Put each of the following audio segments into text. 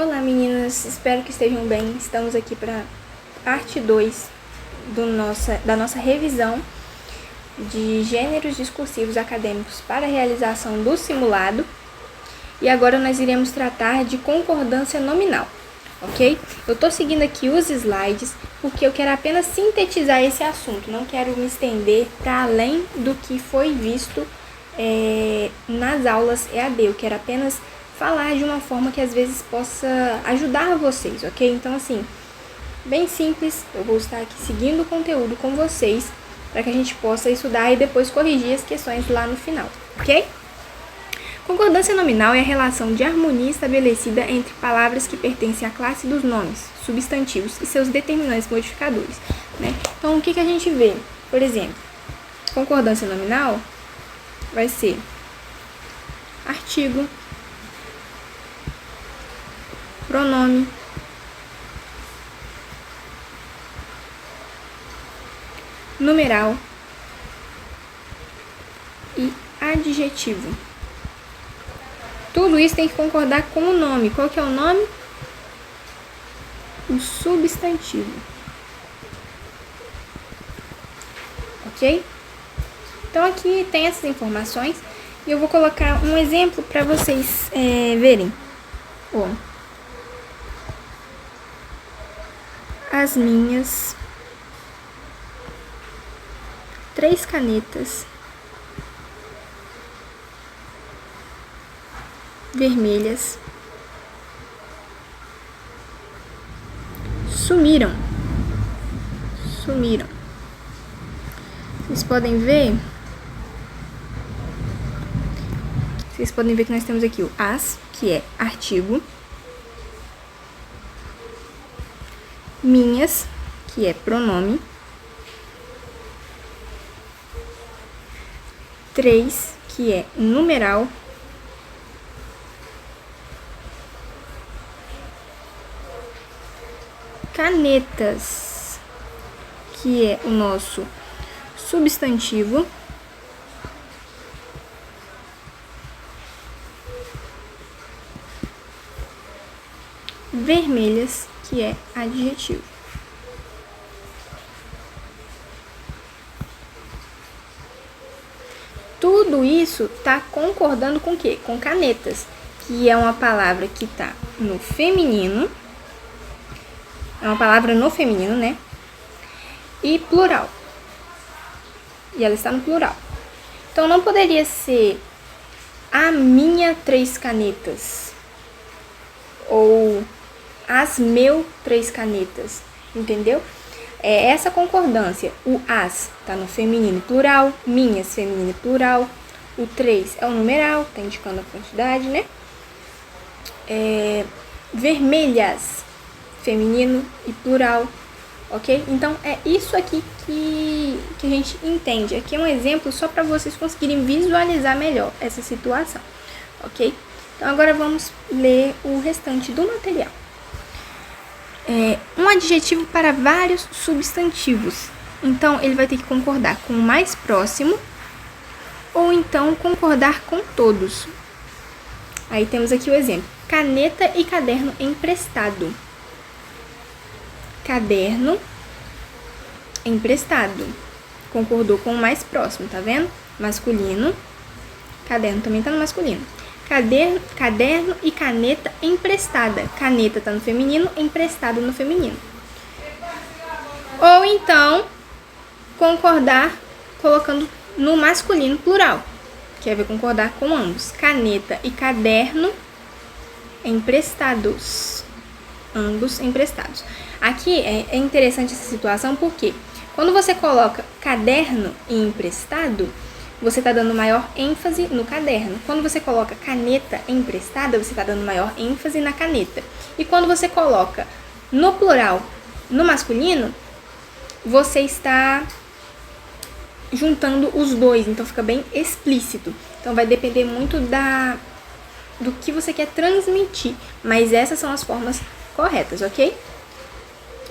Olá meninas, espero que estejam bem. Estamos aqui para parte 2 da nossa revisão de gêneros discursivos acadêmicos para a realização do simulado. E agora nós iremos tratar de concordância nominal, ok? Eu estou seguindo aqui os slides porque eu quero apenas sintetizar esse assunto, não quero me estender para além do que foi visto nas aulas EAD. Eu quero apenas falar de uma forma que às vezes possa ajudar vocês, ok? Então, assim, bem simples, eu vou estar aqui seguindo o conteúdo com vocês para que a gente possa estudar e depois corrigir as questões lá no final, ok? Concordância nominal é a relação de harmonia estabelecida entre palavras que pertencem à classe dos nomes, substantivos e seus determinantes modificadores, né? Então, o que a gente vê? Por exemplo, concordância nominal vai ser artigo, pronome, numeral e adjetivo. Tudo isso tem que concordar com o nome. Qual que é o nome? O substantivo. Ok? Então aqui tem essas informações e eu vou colocar um exemplo para vocês verem. As minhas 3 canetas vermelhas sumiram. Vocês podem ver que nós temos aqui o as, que é artigo, minhas, que é pronome, 3, que é numeral, canetas, que é o nosso substantivo, vermelhas, que é adjetivo. Tudo isso está concordando com o quê? Com canetas, que é uma palavra que está no feminino. É uma palavra no feminino, né? E plural. E ela está no plural. Então, não poderia ser a minha 3 canetas. Ou as meu 3 canetas. Entendeu? É essa concordância. O as está no feminino plural. Minhas, feminino plural. O 3 é o numeral, está indicando a quantidade, né? Vermelhas, feminino e plural, ok? Então, é isso aqui que a gente entende. Aqui é um exemplo só para vocês conseguirem visualizar melhor essa situação, ok? Então, agora vamos ler o restante do material. Um adjetivo para vários substantivos. Então, ele vai ter que concordar com o mais próximo ou então concordar com todos. Aí temos aqui o exemplo. Caneta e caderno emprestado. Caderno emprestado. Concordou com o mais próximo, tá vendo? Masculino. Caderno também tá no masculino. Caderno e caneta emprestada. Caneta tá no feminino, emprestado no feminino. Ou então, concordar colocando no masculino plural, que vai concordar com ambos. Caneta e caderno emprestados. Ambos emprestados. Aqui é interessante essa situação porque quando você coloca caderno e emprestado, você está dando maior ênfase no caderno. Quando você coloca caneta emprestada, você está dando maior ênfase na caneta. E quando você coloca no plural, no masculino, você está juntando os dois, então fica bem explícito. Então vai depender muito do que você quer transmitir, mas essas são as formas corretas, ok?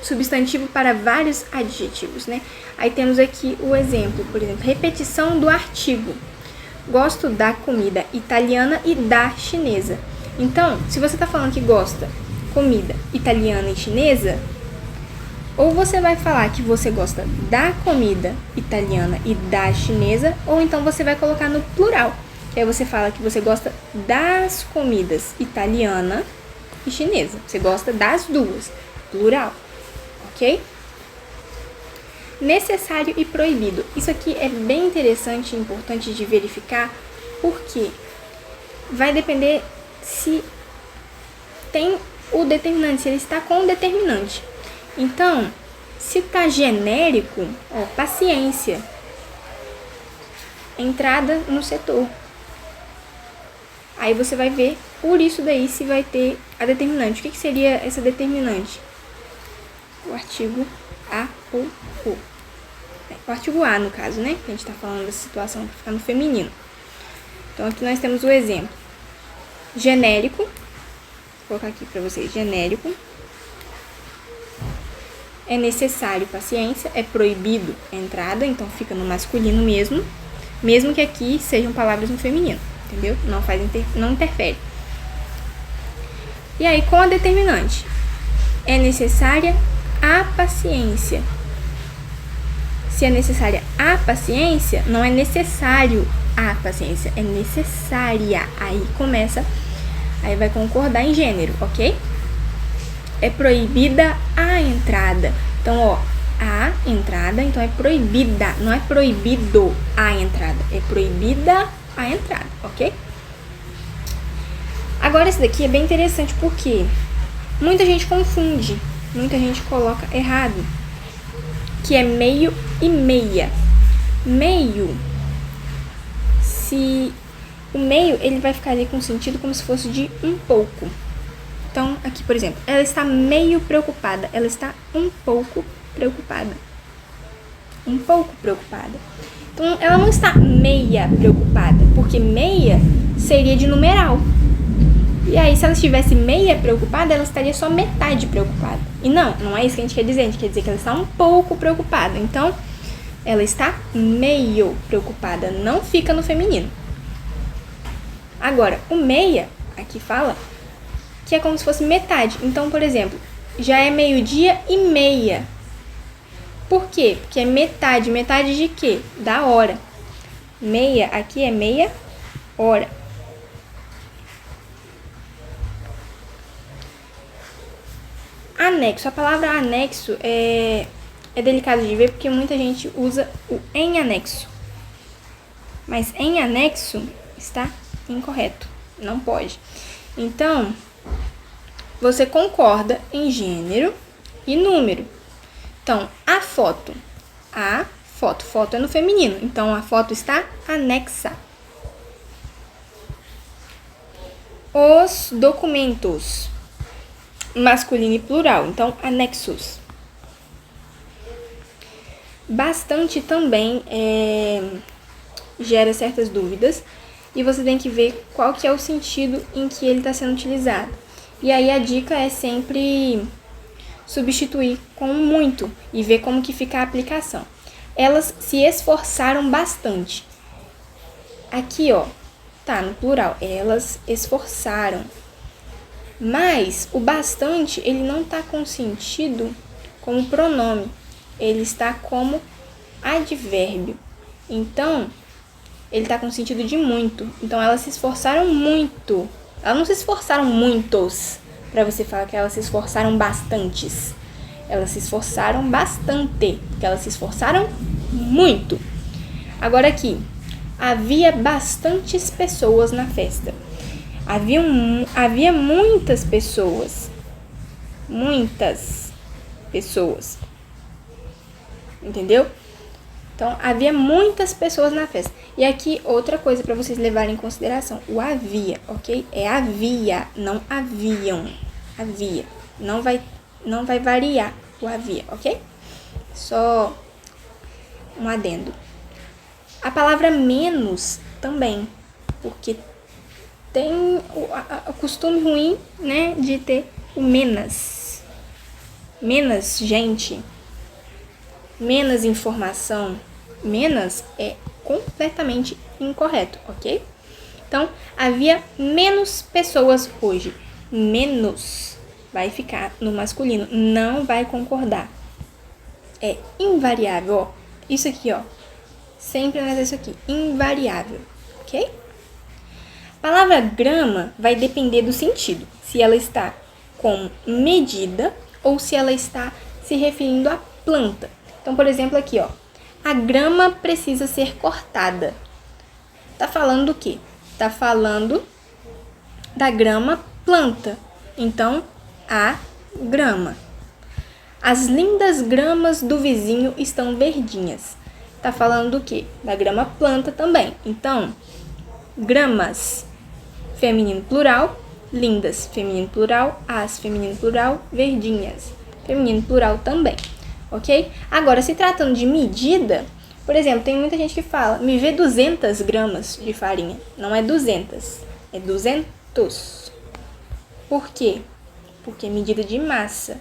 Substantivo para vários adjetivos, né? Aí temos aqui o exemplo, por exemplo, repetição do artigo. Gosto da comida italiana e da chinesa. Então, se você está falando que gosta comida italiana e chinesa, ou você vai falar que você gosta da comida italiana e da chinesa, ou então você vai colocar no plural. Que aí você fala que você gosta das comidas italiana e chinesa. Você gosta das duas, plural, ok? Necessário e proibido. Isso aqui é bem interessante e importante de verificar, porque vai depender se tem o determinante, se ele está com o determinante. Então, se está genérico, paciência, entrada no setor. Aí você vai ver, por isso daí, se vai ter a determinante. O que seria essa determinante? O artigo A ou O. O artigo A, no caso, né? Que a gente está falando dessa situação para ficar no feminino. Então, aqui nós temos o exemplo. Genérico. Vou colocar aqui para vocês. Genérico. É necessário paciência. É proibido entrada. Então, fica no masculino mesmo. Mesmo que aqui sejam palavras no feminino. Entendeu? Não interfere. E aí, com a determinante. É necessária a paciência. Se é necessária a paciência, não é necessário a paciência, é necessária. Aí começa, aí vai concordar em gênero, ok? É proibida a entrada. Então, a entrada, então é proibida, não é proibido a entrada, é proibida a entrada, ok? Agora, esse daqui é bem interessante porque muita gente confunde, muita gente coloca errado, que é meio e meia. Meio, se o meio, ele vai ficar ali com sentido como se fosse de um pouco. Então, aqui, por exemplo, ela está meio preocupada, ela está um pouco preocupada. Um pouco preocupada. Então, ela não está meia preocupada, porque meia seria de numeral. E aí, se ela estivesse meia preocupada, ela estaria só metade preocupada. E não é isso que a gente quer dizer. A gente quer dizer que ela está um pouco preocupada. Então, ela está meio preocupada. Não fica no feminino. Agora, o meia, aqui fala que é como se fosse metade. Então, por exemplo, já é 12:30. Por quê? Porque é metade. Metade de quê? Da hora. Meia, aqui é meia hora. Anexo. A palavra anexo é delicado de ver porque muita gente usa o em anexo. Mas em anexo está incorreto. Não pode. Então, você concorda em gênero e número. Então, a foto. A foto. Foto é no feminino. Então, a foto está anexa. Os documentos. Masculino e plural, então anexos. Bastante também gera certas dúvidas e você tem que ver qual que é o sentido em que ele está sendo utilizado. E aí a dica é sempre substituir com muito e ver como que fica a aplicação. Elas se esforçaram bastante. Aqui, tá no plural, elas esforçaram. Mas o bastante, ele não está com sentido como pronome, ele está como advérbio. Então, ele está com sentido de muito. Então, elas se esforçaram muito. Elas não se esforçaram muitos, para você falar que elas se esforçaram bastantes. Elas se esforçaram bastante, porque elas se esforçaram muito. Agora aqui, havia bastantes pessoas na festa. Havia muitas pessoas. Muitas pessoas. Entendeu? Então, havia muitas pessoas na festa. E aqui, outra coisa para vocês levarem em consideração. O havia, ok? É havia, não haviam. Havia. Não vai variar o havia, ok? Só um adendo. A palavra menos também. Porque tem o costume ruim, né, de ter o menos. Menos gente. Menos informação. Menos é completamente incorreto, ok? Então, havia menos pessoas hoje. Menos. vai ficar no masculino, não vai concordar. É invariável, ó. Isso aqui, ó. Sempre analisar isso aqui, invariável, ok? A palavra grama vai depender do sentido, se ela está como medida ou se ela está se referindo à planta. Então, por exemplo, aqui, ó, a grama precisa ser cortada. Tá falando do quê? Tá falando da grama planta. Então, a grama. As lindas gramas do vizinho estão verdinhas. Tá falando do quê? Da grama planta também. Então, gramas, feminino plural, lindas, feminino plural, as, feminino plural, verdinhas, feminino plural também, ok? Agora, se tratando de medida, por exemplo, tem muita gente que fala, me vê 200 gramas de farinha. Não é 200, é 200. Por quê? Porque é medida de massa.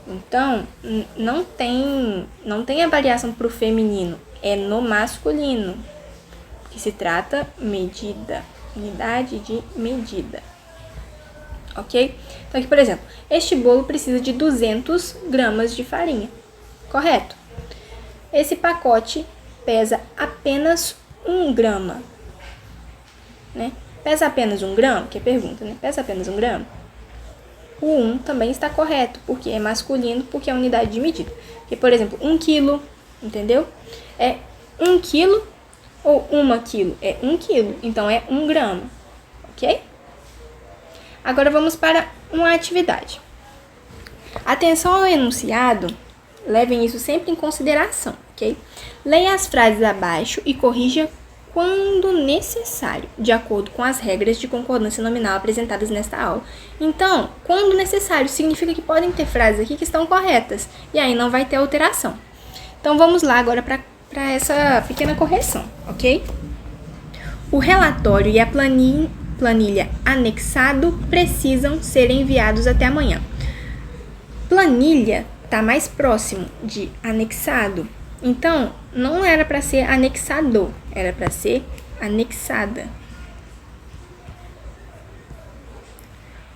Então, não tem a variação para o feminino, é no masculino, que se trata medida, unidade de medida, ok? Então aqui, por exemplo, este bolo precisa de 200 gramas de farinha, correto? Esse pacote pesa apenas 1 grama, né? Pesa apenas 1 grama? Que é pergunta, né? Pesa apenas 1 grama? O 1 também está correto, porque é masculino, porque é a unidade de medida. Porque, por exemplo, 1 quilo, entendeu? É 1 quilo ou 1 quilo? É 1 quilo, então é 1 grama, ok? Agora vamos para uma atividade. Atenção ao enunciado, levem isso sempre em consideração, ok? Leia as frases abaixo e corrija quando necessário, de acordo com as regras de concordância nominal apresentadas nesta aula. Então, quando necessário, significa que podem ter frases aqui que estão corretas, e aí não vai ter alteração. Então, vamos lá agora para essa pequena correção, ok? O relatório e a planilha anexado precisam ser enviados até amanhã. Planilha está mais próximo de anexado. Então, não era para ser anexado, era para ser anexada.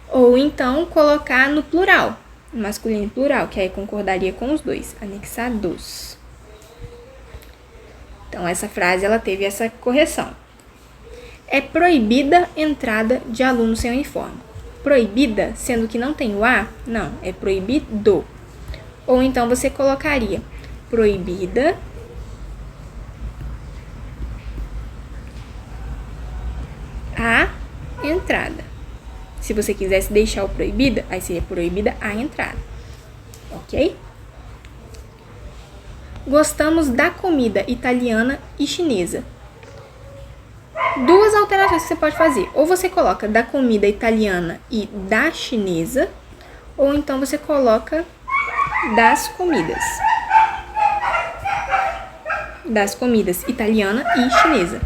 Ou então, colocar no plural, masculino e plural, que aí concordaria com os dois, anexados. Então, essa frase, ela teve essa correção. É proibida entrada de alunos sem uniforme. Proibida, sendo que não tem o A? Não, é proibido. Ou então, você colocaria proibida a entrada. Se você quisesse deixar o proibida, aí seria proibida a entrada, ok? Gostamos da comida italiana e chinesa. Duas alterações que você pode fazer. Ou você coloca da comida italiana e da chinesa, ou então você coloca das comidas. Das comidas italiana e chinesa.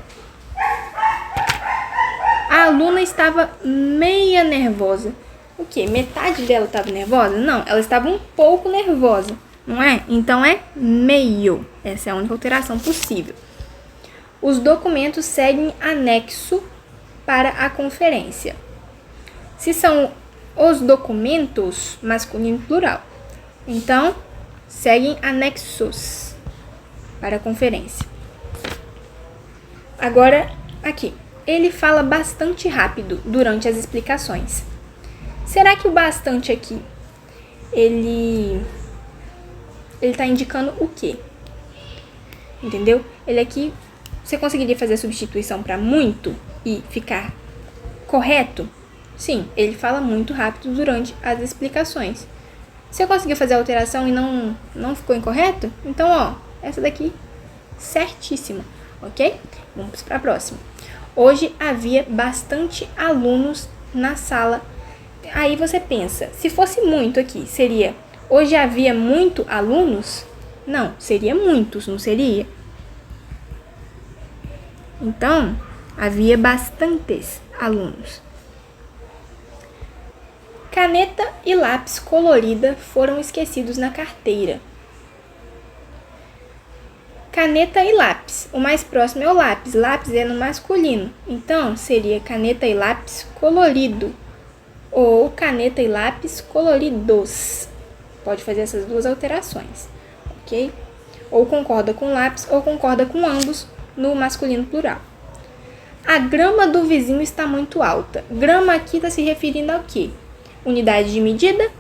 A aluna estava meia nervosa. O quê? Metade dela estava nervosa? Não, ela estava um pouco nervosa, não é? Então é meio. Essa é a única alteração possível. Os documentos seguem anexo para a conferência. Se são os documentos, masculino e plural. Então, seguem anexos para a conferência. Agora, aqui. Ele fala bastante rápido durante as explicações. Será que o bastante aqui, ele está indicando o quê? Entendeu? Ele aqui, você conseguiria fazer a substituição para muito e ficar correto? Sim, ele fala muito rápido durante as explicações. Se eu conseguir fazer a alteração e não ficou incorreto, então, ó, essa daqui, certíssima, ok? Vamos para a próxima. Hoje havia bastante alunos na sala. Aí você pensa, se fosse muito aqui, seria hoje havia muito alunos? Não, seria muitos, não seria? Então, havia bastantes alunos. Caneta e lápis colorida foram esquecidos na carteira. Caneta e lápis. O mais próximo é o lápis. Lápis é no masculino. Então, seria caneta e lápis colorido. ou caneta e lápis coloridos. Pode fazer essas duas alterações, ok? Ou concorda com lápis ou concorda com ambos no masculino plural. A grama do vizinho está muito alta. Grama aqui está se referindo ao quê? Unidade de medida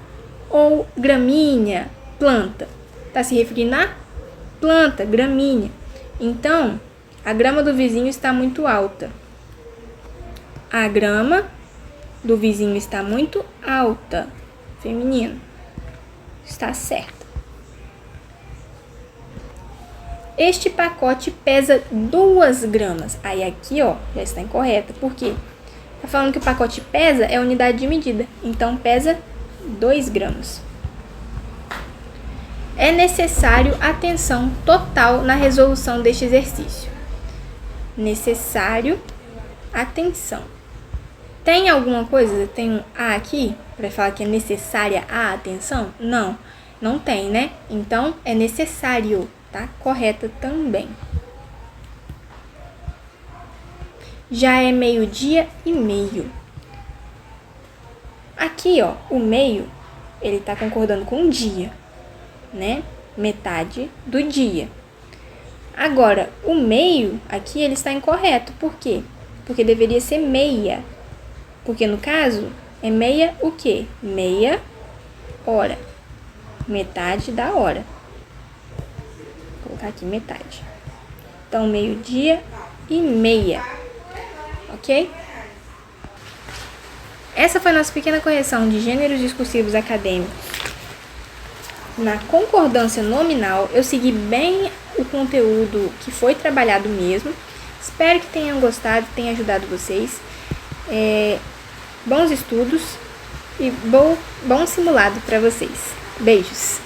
ou gramínea, planta? Está se referindo a planta, gramínea. Então, a grama do vizinho está muito alta. A grama do vizinho está muito alta. Feminino. Está certo. Este pacote pesa 2 gramas. Aí aqui, ó, já está incorreta. Por quê? Tá falando que o pacote pesa é unidade de medida. Então, pesa 2 gramas. É necessário atenção total na resolução deste exercício. Necessário atenção. Tem alguma coisa? Tem um A aqui para falar que é necessária a atenção? Não, não tem, né? Então, é necessário, tá? Correta também. Já é 12:30. Aqui, ó, o meio, ele tá concordando com o dia, né? Metade do dia. Agora, o meio, aqui, ele está incorreto. Por quê? Porque deveria ser meia. Porque, no caso, é meia o quê? Meia hora. Metade da hora. Vou colocar aqui metade. Então, 12:30. Ok? Essa foi a nossa pequena correção de gêneros discursivos acadêmicos. Na concordância nominal, eu segui bem o conteúdo que foi trabalhado mesmo. Espero que tenham gostado, tenha ajudado vocês. Bons estudos e bom simulado para vocês. Beijos!